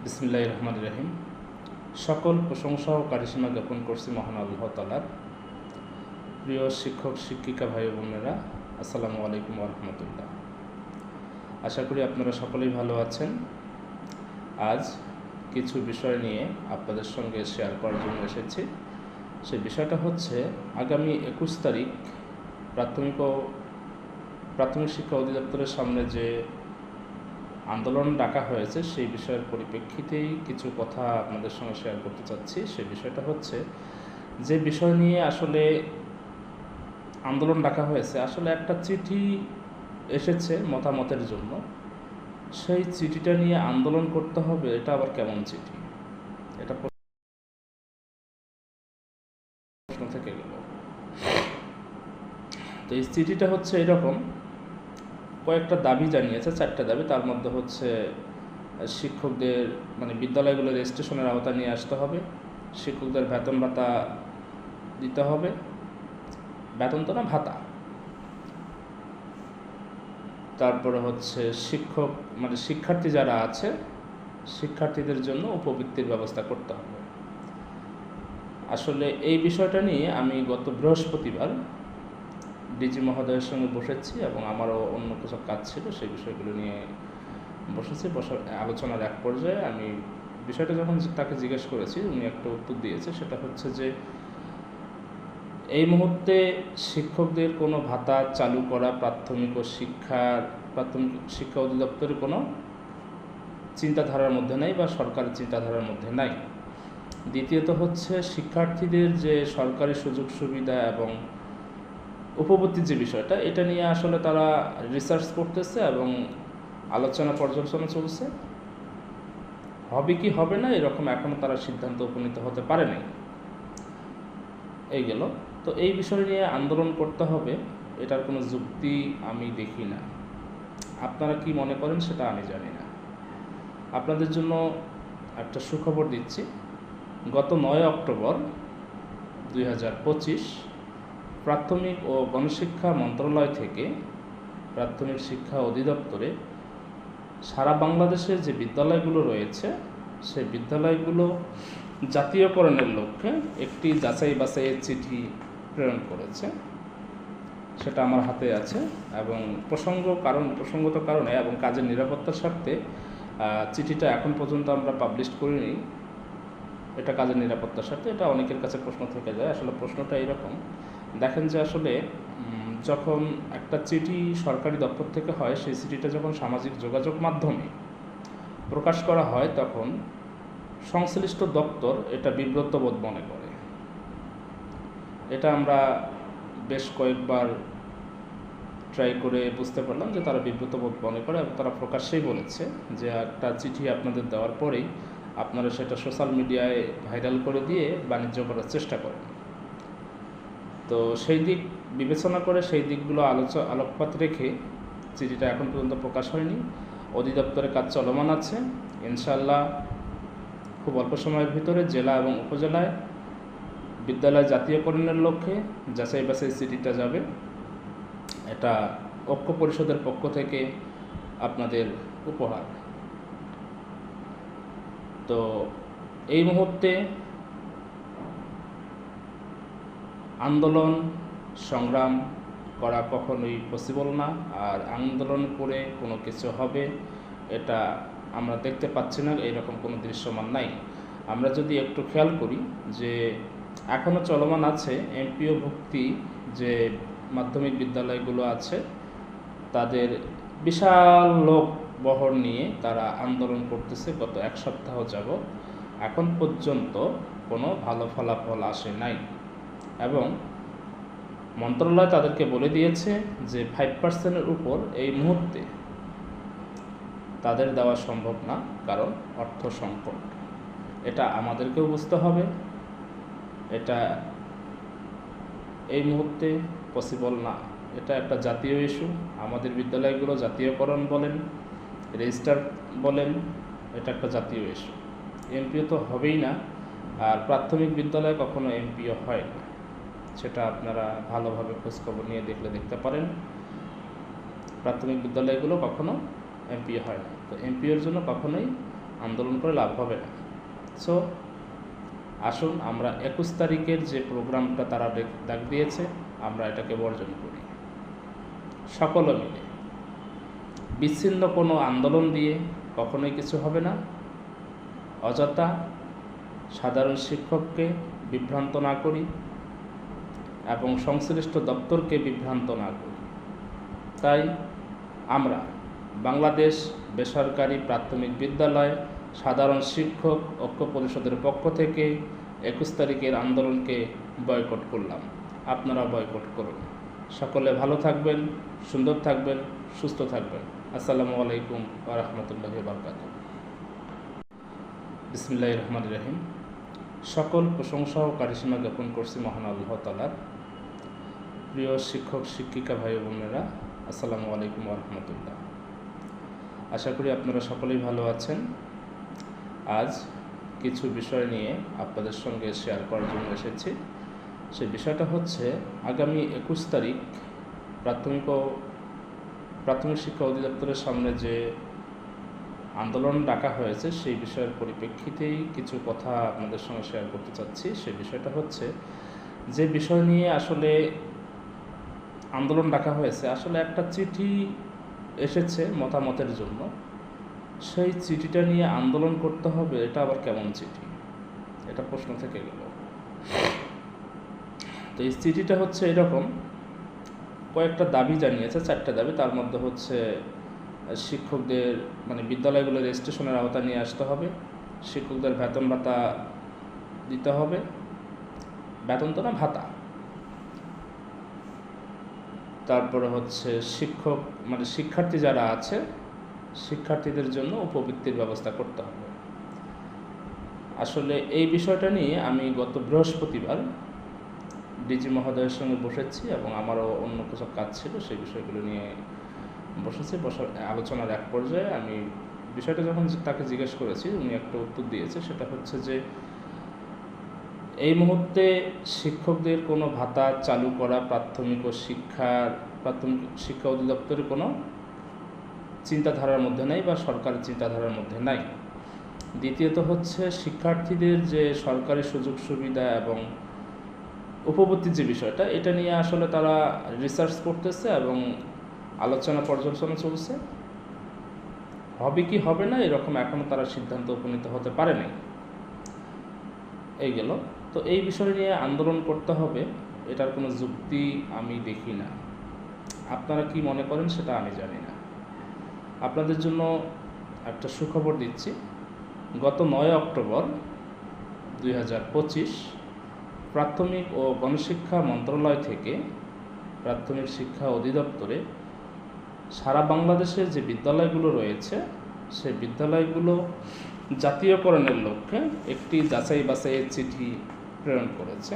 বিসমিল্লাহির রহমানির রহিম। সকল প্রশংসা ও কারিশমা জ্ঞাপন করছি মহান আল্লাহ তাআলার। প্রিয় শিক্ষক শিক্ষিকা ভাই বোনেরা, আসসালামু আলাইকুম ওয়া রাহমাতুল্লাহ। আশা করি আপনারা সকলেই ভালো আছেন। আজ কিছু বিষয় নিয়ে আপনাদের সঙ্গে শেয়ার করার জন্য এসেছি। সেই বিষয়টা হচ্ছে আগামী 21 তারিখ প্রাথমিক শিক্ষা অধিদপ্তরের সামনে যে আন্দোলন ডাকা হয়েছে সেই বিষয়ের পরিপ্রেক্ষিতেই কিছু কথা আপনাদের সঙ্গে শেয়ার করতে চাচ্ছি। সেই বিষয়টা হচ্ছে যে বিষয় নিয়ে আসলে আন্দোলন ডাকা হয়েছে, আসলে একটা চিঠি এসেছে মতামতের জন্য। সেই চিঠিটা নিয়ে আন্দোলন করতে হবে, এটা আবার কেমন চিঠি? এটা প্রশ্ন থেকে গেল। তো এই চিঠিটা হচ্ছে এরকম, কয়েকটা দাবি জানিয়েছে, 4টা দাবি। তার মধ্যে হচ্ছে শিক্ষকদের বিদ্যালয়গুলো রেজিস্ট্রেশনের আওতা নিয়ে আসতে হবে, শিক্ষকদের বেতন ভাতা দিতে হবে, বেতন তো না, ভাতা। তারপরে হচ্ছে শিক্ষার্থী যারা আছে শিক্ষার্থীদের জন্য উপবৃত্তির ব্যবস্থা করতে হবে। আসলে এই বিষয়টা নিয়ে আমি গত বৃহস্পতিবার ডিজি মহোদয়ের সঙ্গে বসেছি এবং আমারও অন্য কিছু কাজ ছিল, সেই বিষয়গুলো নিয়ে বসার আলোচনার এক পর্যায়ে আমি বিষয়টা যখন তাকে জিজ্ঞেস করেছি, উনি একটা উত্তর দিয়েছে। সেটা হচ্ছে যে এই মুহূর্তে শিক্ষকদের কোনো ভাতা চালু করা প্রাথমিক শিক্ষা অধিদপ্তরের কোনো চিন্তাধারার মধ্যে নেই বা সরকারের চিন্তাধারার মধ্যে নাই। দ্বিতীয়ত হচ্ছে শিক্ষার্থীদের যে সরকারি সুযোগ সুবিধা এবং উপবৃত্তির যে বিষয়টা, এটা নিয়ে আসলে তারা রিসার্চ করতেছে এবং আলোচনা পর্যালোচনা চলছে। হবে কি হবে না এরকম এখনও তারা সিদ্ধান্ত উপনীত হতে পারে নাই। এই গেল। তো এই বিষয় নিয়ে আন্দোলন করতে হবে, এটার কোনো যুক্তি আমি দেখি না। আপনারা কি মনে করেন সেটা আমি জানি না। আপনাদের জন্য একটা সুখবর দিচ্ছি। গত 9 অক্টোবর 2025 প্রাথমিক ও গণশিক্ষা মন্ত্রণালয় থেকে প্রাথমিক শিক্ষা অধিদপ্তরে সারা বাংলাদেশের যে বিদ্যালয়গুলো রয়েছে সেই বিদ্যালয়গুলো জাতীয়করণের লক্ষ্যে একটি যাচাই বাছাইয়ের চিঠি প্রেরণ করেছে। সেটা আমার হাতে আছে এবং প্রসঙ্গত কারণে এবং কাজের নিরাপত্তার স্বার্থে চিঠিটা এখন পর্যন্ত আমরা পাবলিশ করিনি। এটা কাজের নিরাপত্তার স্বার্থে। এটা অনেকের কাছে প্রশ্ন থেকে যায়। আসলে প্রশ্নটা এরকম, দেখেন যে আসলে যখন একটা চিঠি সরকারি দপ্তর থেকে হয়, সেই চিঠিটা যখন সামাজিক যোগাযোগ মাধ্যমে প্রকাশ করা হয় তখন সংশ্লিষ্ট দপ্তর এটা বিব্রত বোধ মনে করে। এটা আমরা বেশ কয়েকবার ট্রাই করে বুঝতে পারলাম যে তারা বিব্রত বোধ মনে করে এবং তারা প্রকাশ্যেই বলেছে যে একটা চিঠি আপনাদের দেওয়ার পরেই আপনারা সেটা সোশ্যাল মিডিয়ায় ভাইরাল করে দিয়ে বাণিজ্য করার চেষ্টা করেন। তো সেই দিক বিবেচনা করে সেই দিকগুলো আলোকপাত রেখে চিঠিটা এখন পর্যন্ত প্রকাশ হয়নি। অধিদপ্তরের কাজ চলমান আছে। ইনশাআল্লাহ খুব অল্প সময়ের ভিতরে জেলা এবং উপজেলায় বিদ্যালয় জাতীয়করণের লক্ষ্যে যাচাই বাছাই চিঠিটা যাবে। এটা ঐক্য পরিষদের পক্ষ থেকে আপনাদের উপহার। তো এই মুহূর্তে আন্দোলন সংগ্রাম করা কখনোই পসিবল না, আর আন্দোলন করে কোনো কিছু হবে এটা আমরা দেখতে পাচ্ছি না। এইরকম কোনো দৃশ্যমান নাই। আমরা যদি একটু খেয়াল করি যে এখনও চলমান আছে এমপিও ভুক্তি যে মাধ্যমিক বিদ্যালয়গুলো আছে, তাদের বিশাল লোক বহর নিয়ে তারা আন্দোলন করতেছে গত 1 সপ্তাহ যাবৎ। এখন পর্যন্ত কোনো ভালো ফলাফল আসে নাই এবং মন্ত্রণালয় তাদেরকে বলে দিয়েছে যে 5%-এর উপর এই মুহূর্তে তাদের দেওয়া সম্ভব না, কারণ অর্থ সংকট। এটা আমাদেরকেও বুঝতে হবে। এটা এই মুহূর্তে পসিবল না। এটা একটা জাতীয় ইস্যু। আমাদের বিদ্যালয়গুলো জাতীয়করণ বলেন, রেজিস্টার বলেন, এটা একটা জাতীয় ইস্যু। এমপিও তো হবেই না, আর প্রাথমিক বিদ্যালয় কখনো এমপিও হয় না। সেটা আপনারা ভালোভাবে খোঁজখবর নিয়ে দেখতে পারেন। প্রাথমিক বিদ্যালয়গুলো কখনো এমপিও হয় না। তো এমপিওর জন্য কখনোই আন্দোলন করে লাভ হবে না। সো আসুন আমরা 21 তারিখের যে প্রোগ্রামটা তারা ডাক দিয়েছে আমরা এটাকে বর্জন করি সকলে মিলে। বিচ্ছিন্ন কোনো আন্দোলন দিয়ে কখনোই কিছু হবে না। অযথা সাধারণ শিক্ষককে বিভ্রান্ত না করি এবং সংশ্লিষ্ট দপ্তরকে বিভ্রান্ত না করি। তাই আমরা বাংলাদেশ বেসরকারি প্রাথমিক বিদ্যালয় সাধারণ শিক্ষক ঐক্য পরিষদের পক্ষ থেকে 21 তারিখের আন্দোলনকে বয়কট করলাম। আপনারা বয়কট করুন। সকলে ভালো থাকবেন, সুন্দর থাকবেন, সুস্থ থাকবেন। আসসালামু আলাইকুম ওয়া রাহমাতুল্লাহি ওয়া বারাকাতুহু। বিসমিল্লাহির রহমানির রহিম। সকল প্রশংসা ও কারিশমা জ্ঞাপন করছি মহান আল্লাহ তাআলার। প্রিয় শিক্ষক শিক্ষিকা ভাই বোনেরা, আসসালামু আলাইকুম ওয়া রাহমাতুল্লাহ। আশা করি আপনারা সকলেই ভালো আছেন। আজ কিছু বিষয় নিয়ে আপনাদের সঙ্গে শেয়ার করার জন্য এসেছি। সেই বিষয়টা হচ্ছে আগামী 21 তারিখ প্রাথমিক শিক্ষা অধিদপ্তরের সামনে যে আন্দোলন ডাকা হয়েছে সেই বিষয়ের পরিপ্রেক্ষিতেই কিছু কথা আপনাদের সঙ্গে শেয়ার করতে চাচ্ছি। সেই বিষয়টা হচ্ছে যে বিষয় নিয়ে আসলে আন্দোলন ডাকা হয়েছে, আসলে একটা চিঠি এসেছে মতামতের জন্য। সেই চিঠিটা নিয়ে আন্দোলন করতে হবে, এটা আবার কেমন চিঠি? এটা প্রশ্ন থেকে গেল। তো এই চিঠিটা হচ্ছে এরকম, কয়েকটা দাবি জানিয়েছে, 4টা দাবি। তার মধ্যে হচ্ছে শিক্ষকদের বিদ্যালয়গুলো রেজিস্ট্রেশনের আওতা নিয়ে আসতে হবে, শিক্ষকদের বেতন ভাতা দিতে হবে, বেতন তো না ভাতা। তারপরে হচ্ছে শিক্ষার্থী যারা আছে শিক্ষার্থীদের জন্য উপবৃত্তির ব্যবস্থা করতে হবে। আসলে এই বিষয়টা নিয়ে আমি গত বৃহস্পতিবার ডিজি মহোদয়ের সঙ্গে বসেছি এবং আমারও অন্য কিছু কাজ ছিল, সেই বিষয়গুলো নিয়ে বসার আলোচনার এক পর্যায়ে আমি বিষয়টা যখন তাকে জিজ্ঞেস করেছি, উনি একটা উত্তর দিয়েছে। সেটা হচ্ছে যে এই মুহূর্তে শিক্ষকদের কোনো ভাতা চালু করা প্রাথমিক শিক্ষা অধিদপ্তরের কোনো চিন্তাধারার মধ্যে নাই বা সরকারের চিন্তাধারার মধ্যে নাই। দ্বিতীয়ত হচ্ছে শিক্ষার্থীদের যে সরকারি সুযোগ সুবিধা এবং উপবৃত্তির যে বিষয়টা, এটা নিয়ে আসলে তারা রিসার্চ করতেছে এবং আলোচনা পর্যালোচনা চলছে। হবে কি হবে না এরকম এখনও তারা সিদ্ধান্ত উপনীত হতে পারেনি। এই গেল। তো এই বিষয় নিয়ে আন্দোলন করতে হবে, এটার কোনো যুক্তি আমি দেখি না। আপনারা কি মনে করেন সেটা আমি জানি না। আপনাদের জন্য একটা সুখবর দিচ্ছি। গত 9 অক্টোবর 2025 প্রাথমিক ও গণশিক্ষা মন্ত্রণালয় থেকে প্রাথমিক শিক্ষা অধিদপ্তরে সারা বাংলাদেশের যে বিদ্যালয়গুলো রয়েছে সেই বিদ্যালয়গুলো জাতীয়করণের লক্ষ্যে একটি যাচাই বাছাইয়ের চিঠি প্রেরণ করেছে।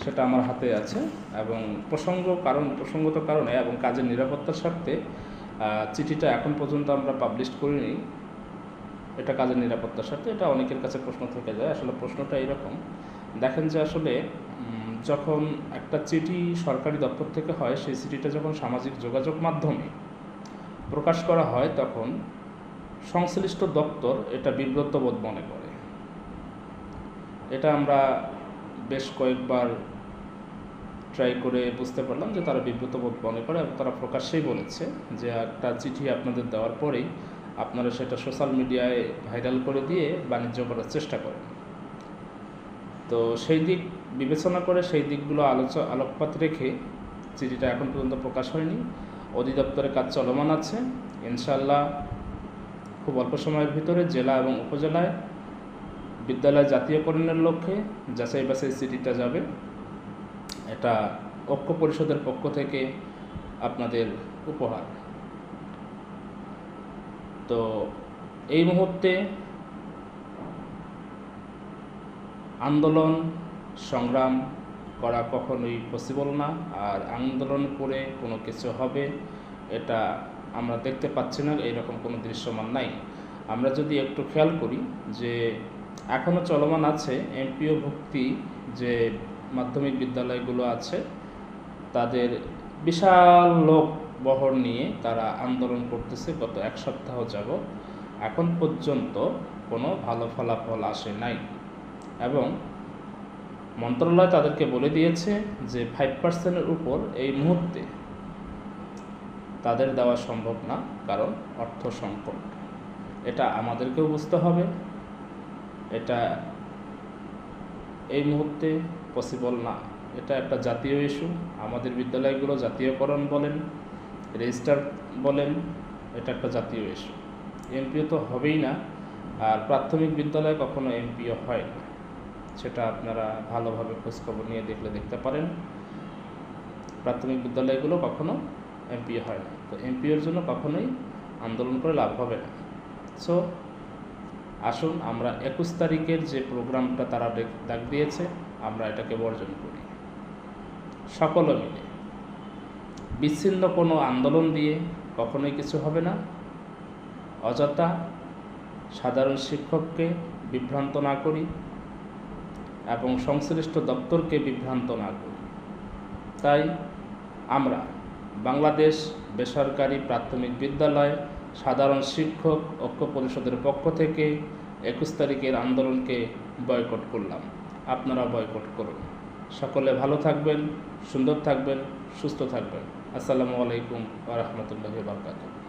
সেটা আমার হাতে আছে এবং প্রসঙ্গত কারণে এবং কাজের নিরাপত্তার স্বার্থে চিঠিটা এখন পর্যন্ত আমরা পাবলিশ করিনি। এটা কাজের নিরাপত্তার স্বার্থে। এটা অনেকের কাছে প্রশ্ন থেকে যায়। আসলে প্রশ্নটা এরকম, দেখেন যে আসলে যখন একটা চিঠি সরকারি দপ্তর থেকে হয়, সেই চিঠিটা যখন সামাজিক যোগাযোগ মাধ্যমে প্রকাশ করা হয় তখন সংশ্লিষ্ট দপ্তর এটা বিব্রত বোধ মনে করে। এটা আমরা বেশ কয়েকবার ট্রাই করে বুঝতে পারলাম যে তারা বিব্রত বোধ মনে করে এবং তারা প্রকাশ্যেই বলেছে যে একটা চিঠি আপনাদের দেওয়ার পরেই আপনারা সেটা সোশ্যাল মিডিয়ায় ভাইরাল করে দিয়ে বাণিজ্য করার চেষ্টা করেন। তো সেই দিক বিবেচনা করে সেই দিকগুলো আলোকপাত রেখে চিঠিটা এখন পর্যন্ত প্রকাশ হয়নি। অধিদপ্তরের কাজ চলমান আছে। ইনশাআল্লাহ খুব অল্প সময়ের ভিতরে জেলা এবং উপজেলায় বিদ্যালয় জাতীয়করণের লক্ষ্যে যাচাই বাছাই চিঠিটা যাবে। এটা ঐক্য পরিষদের পক্ষ থেকে আপনাদের উপহার। তো এই মুহূর্তে আন্দোলন সংগ্রাম করা কখনোই পসিবল না, আর আন্দোলন করে কোনো কিছু হবে এটা আমরা দেখতে পাচ্ছি না। এইরকম কোনো দৃশ্যমান নাই। আমরা যদি একটু খেয়াল করি যে এখনও চলমান আছে এমপিও ভুক্তি যে মাধ্যমিক বিদ্যালয়গুলো আছে, তাদের বিশাল লোক বহর নিয়ে তারা আন্দোলন করতেছে গত 1 সপ্তাহ যাবৎ। এখন পর্যন্ত কোনো ভালো ফলাফল আসে নাই এবং মন্ত্রণালয় তাদেরকে বলে দিয়েছে যে 5%-এর উপর এই মুহূর্তে তাদের দেওয়া সম্ভব না, কারণ অর্থ সংকট। এটা আমাদেরকেও বুঝতে হবে, এটা এই মুহূর্তে পসিবল না। এটা একটা জাতীয় ইস্যু। আমাদের বিদ্যালয়গুলো জাতীয়করণ বলেন, রেজিস্টার বলেন, এটা একটা জাতীয় ইস্যু। এমপিও তো হবেই না, আর প্রাথমিক বিদ্যালয় কখনো এমপিও হয় না, সেটা আপনারা ভালোভাবে খোঁজখবর নিয়ে দেখলে দেখতে পারেন। প্রাথমিক বিদ্যালয়গুলো কখনো এমপিও হয় না, তো এমপিওর জন্য কখনোই আন্দোলন করে লাভ হবে না। সো আসুন আমরা 21 তারিখের যে প্রোগ্রামটা তারা ডাক দিয়েছে, আমরা এটাকে বর্জন করি সকলে মিলে। বিচ্ছিন্ন কোনো আন্দোলন দিয়ে কখনোই কিছু হবে না। অযথা সাধারণ শিক্ষককে বিভ্রান্ত না করি এবং সংশ্লিষ্ট দপ্তরকে বিভ্রান্ত না করি। তাই আমরা বাংলাদেশ বেসরকারি প্রাথমিক বিদ্যালয় সাধারণ শিক্ষক ঐক্য পরিষদের পক্ষ থেকে 21 তারিখের আন্দোলনকে বয়কট করলাম। আপনারা বয়কট করুন। সকলে ভালো থাকবেন, সুন্দর থাকবেন, সুস্থ থাকবেন। আসসালামু আলাইকুম ওয়া রাহমাতুল্লাহি ওয়া বারাকাতুহু।